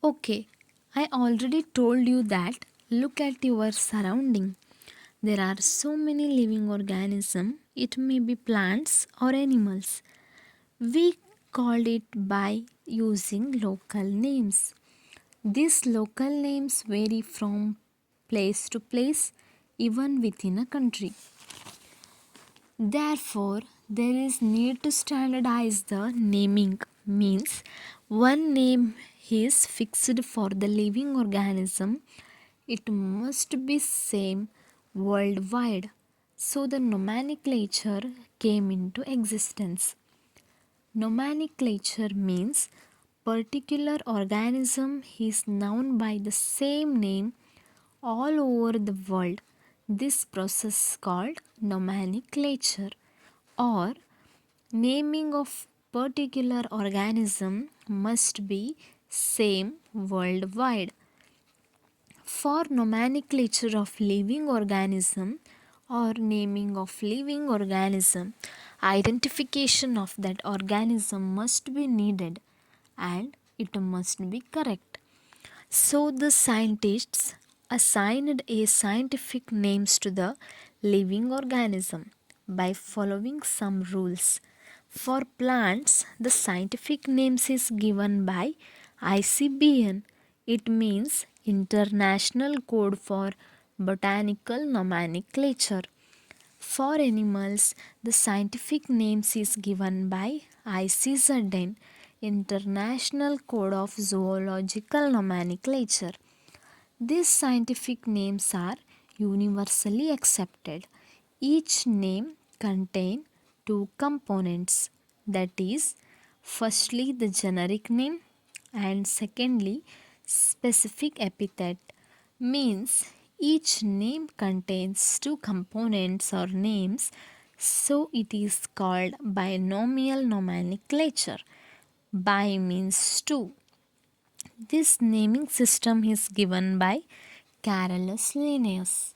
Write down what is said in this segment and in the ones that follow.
Okay, I already told you that look at your surrounding. There are so many living organisms, it may be plants or animals. We called it by using local names. These local names vary from place to place, even within a country. Therefore, there is need to standardize the naming means one name is fixed for the living organism. It must be same worldwide. So the nomenclature came into existence. Nomenclature means particular organism is known by the same name all over the world. This process is called nomenclature or naming of particular organism must be same worldwide. For nomenclature of living organism or naming of living organism, identification of that organism must be needed and it must be correct. So the scientists assigned a scientific names to the living organism by following some rules. For plants, the scientific names is given by ICBN. It means International Code for Botanical Nomenclature. For animals, the scientific names is given by ICZN, International Code of Zoological Nomenclature. These scientific names are universally accepted. Each name contains two components, that is, firstly the generic name and secondly specific epithet. Means each name contains two components or names, so it is called binomial nomenclature. Bi means two. This naming system is given by Carolus Linnaeus.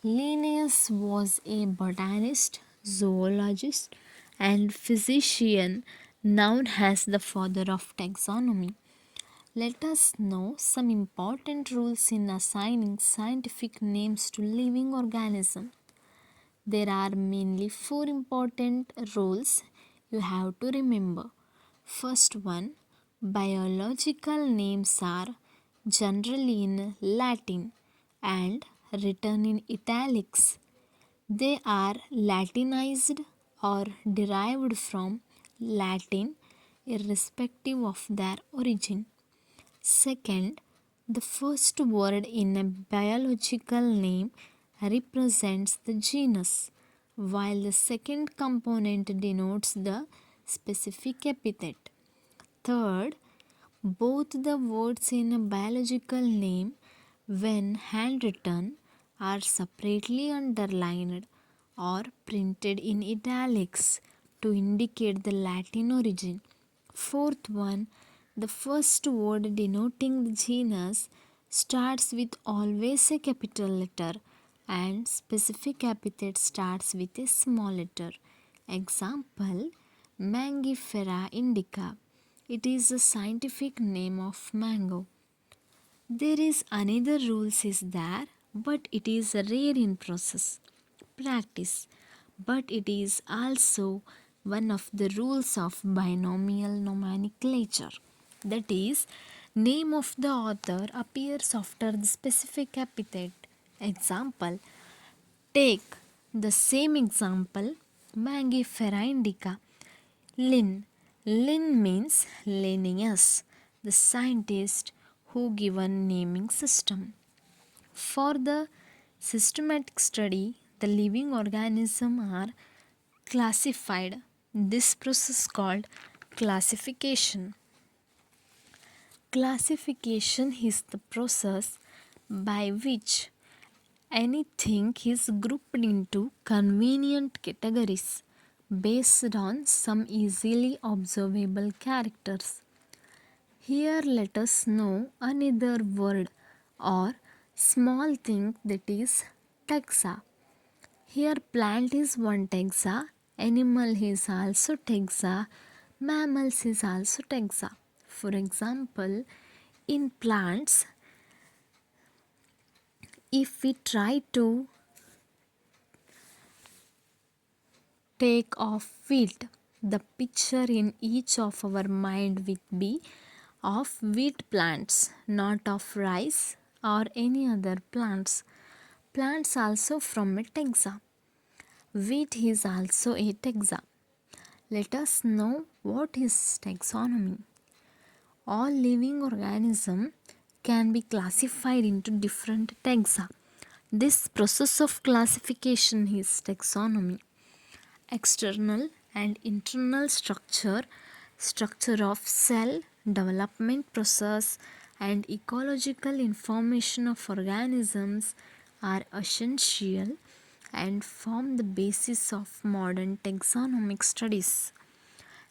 Linnaeus was a botanist, zoologist, and physician known as the father of taxonomy. Let us know some important rules in assigning scientific names to living organisms. There are mainly four important rules you have to remember. First one, biological names are generally in Latin and written in italics. They are Latinized or derived from Latin irrespective of their origin. Second, the first word in a biological name represents the genus, while the second component denotes the specific epithet. Third, both the words in a biological name, when handwritten, are separately underlined or printed in italics to indicate the Latin origin. Fourth one, the first word denoting the genus starts with always a capital letter and specific epithet starts with a small letter. Example, Mangifera indica. It is the scientific name of mango. There is another rules is there, but it is rare in process, practice, but it is also one of the rules of binomial nomenclature. That is, name of the author appears after the specific epithet. Example, take the same example, Mangifera indica. Lin. Lin means Linnaeus, the scientist who given naming system. For the systematic study, the living organisms are classified. This process called classification. Classification is the process by which anything is grouped into convenient categories based on some easily observable characters. Here let us know another word or small thing, that is taxa. Here plant is one taxa, animal is also taxa, mammals is also taxa. For example, In plants, if we try to take off wheat, the picture in each of our mind will be of wheat plants, not of rice or any other plants. Plants also from a taxa. Wheat is also a taxa. Let us know what is taxonomy. All living organisms can be classified into different taxa. This process of classification is taxonomy. External and internal structure of cell, development process, and ecological information of organisms are essential and form the basis of modern taxonomic studies.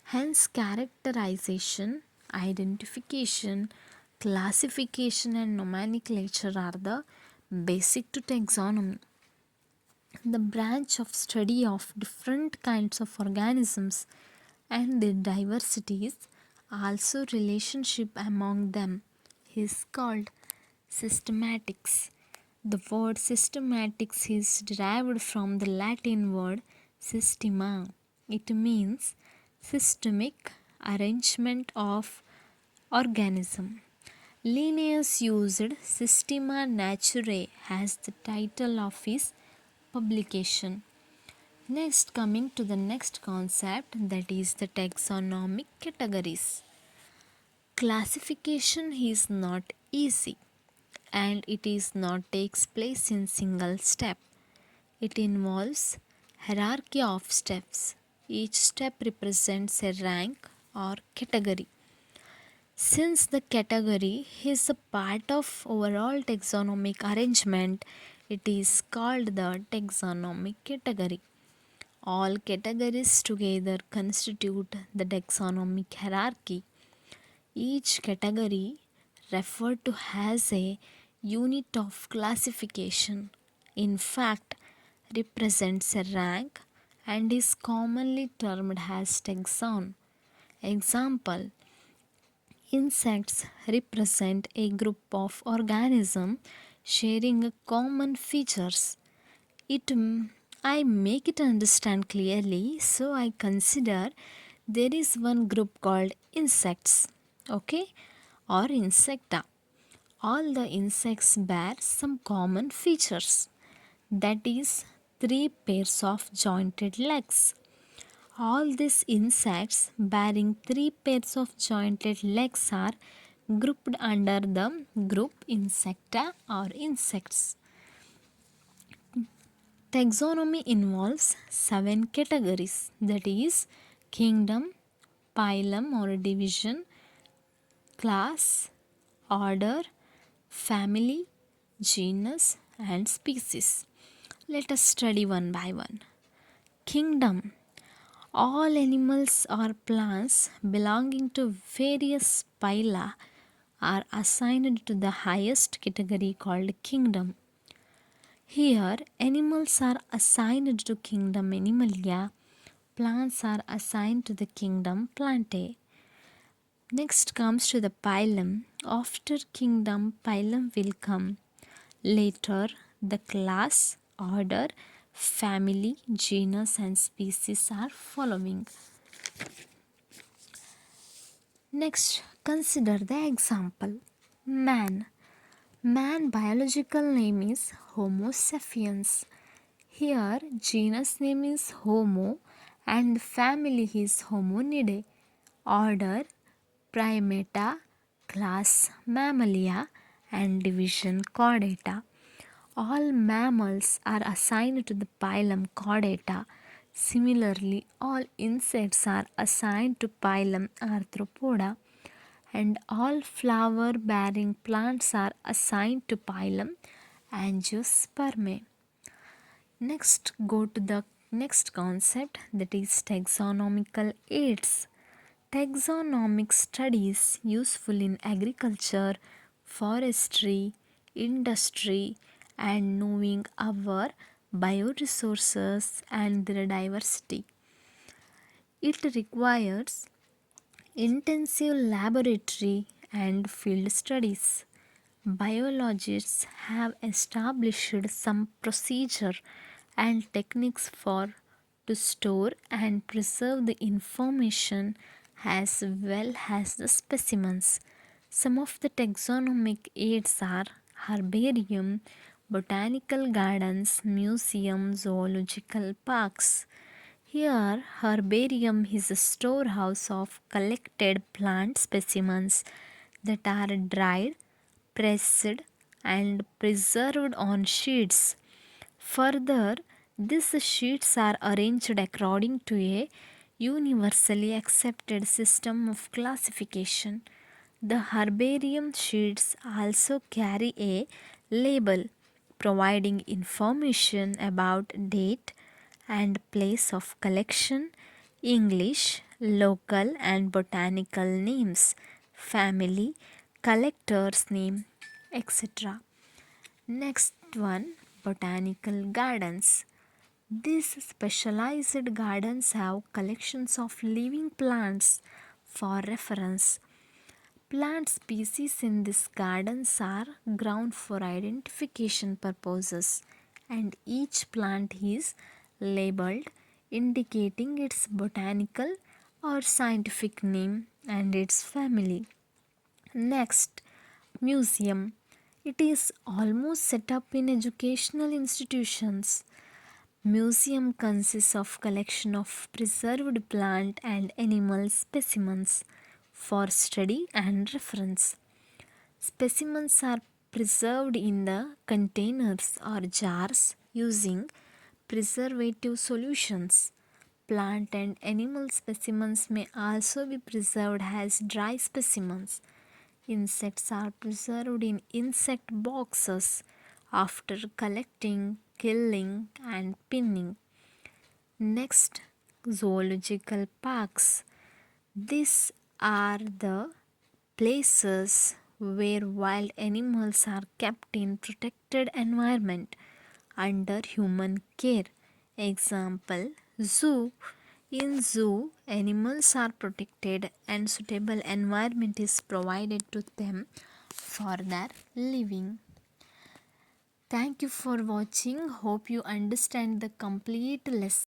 Hence, characterization, identification, classification, and nomenclature are the basic to taxonomy. The branch of study of different kinds of organisms and their diversities, also relationship among them, is called systematics. The word systematics is derived from the Latin word systema. It means systemic arrangement of organism. Linnaeus used Systema Naturae as the title of his publication. Next, coming to the next concept, that is the taxonomic categories. Classification is not easy and it is not takes place in single step. It involves hierarchy of steps. Each step represents a rank or category. Since the category is a part of overall taxonomic arrangement, it is called the taxonomic category. All categories together constitute the taxonomic hierarchy. Each category referred to as a unit of classification. In fact, represents a rank and is commonly termed as taxon. Example: insects represent a group of organisms sharing a common features. It I make it understand clearly, so I consider there is one group called insects, okay, or insecta. All the insects bear some common features, that is, three pairs of jointed legs. All these insects bearing three pairs of jointed legs are grouped under the group Insecta or insects. Taxonomy involves seven categories, that is, kingdom, phylum or division, class, order, family, genus, and species. Let us study one by one. Kingdom. All animals or plants belonging to various phyla are assigned to the highest category called kingdom. Here, animals are assigned to kingdom Animalia, plants are assigned to the kingdom Plantae. Next comes to the phylum. After kingdom, phylum will come. Later, the class, order, family, genus, and species are following. Next, consider the example. Man. Man biological name is Homo sapiens. Here, genus name is Homo and family is Hominidae. Order Primata, class Mammalia, and division Chordata. All mammals are assigned to the phylum Chordata. Similarly, all insects are assigned to phylum Arthropoda, and all flower bearing plants are assigned to phylum Angiospermae. Next, go to the next concept, that is taxonomical aids. Taxonomic studies useful in agriculture, forestry, industry, and knowing our bioresources and their diversity. It requires intensive laboratory and field studies. Biologists have established some procedure and techniques for to store and preserve the information as well as the specimens. Some of the taxonomic aids are herbarium, botanical gardens, museums, zoological parks. Here, herbarium is a storehouse of collected plant specimens that are dried, pressed, and preserved on sheets. Further, these sheets are arranged according to a universally accepted system of classification. The herbarium sheets also carry a label providing information about date and place of collection, English, local and botanical names, family, collector's name, etc. Next one, botanical gardens. These specialized gardens have collections of living plants for reference. Plant species in these gardens are ground for identification purposes, and each plant is labeled indicating its botanical or scientific name and its family. Next, museum. It is almost set up in educational institutions. Museum consists of collection of preserved plant and animal specimens for study and reference. Specimens are preserved in the containers or jars using preservative solutions. Plant and animal specimens may also be preserved as dry specimens. Insects are preserved in insect boxes after collecting, killing, and pinning. Next, zoological parks. These are the places where wild animals are kept in protected environment under human care. Example, zoo. In zoo, animals are protected and suitable environment is provided to them for their living. Thank you for watching. Hope you understand the complete lesson.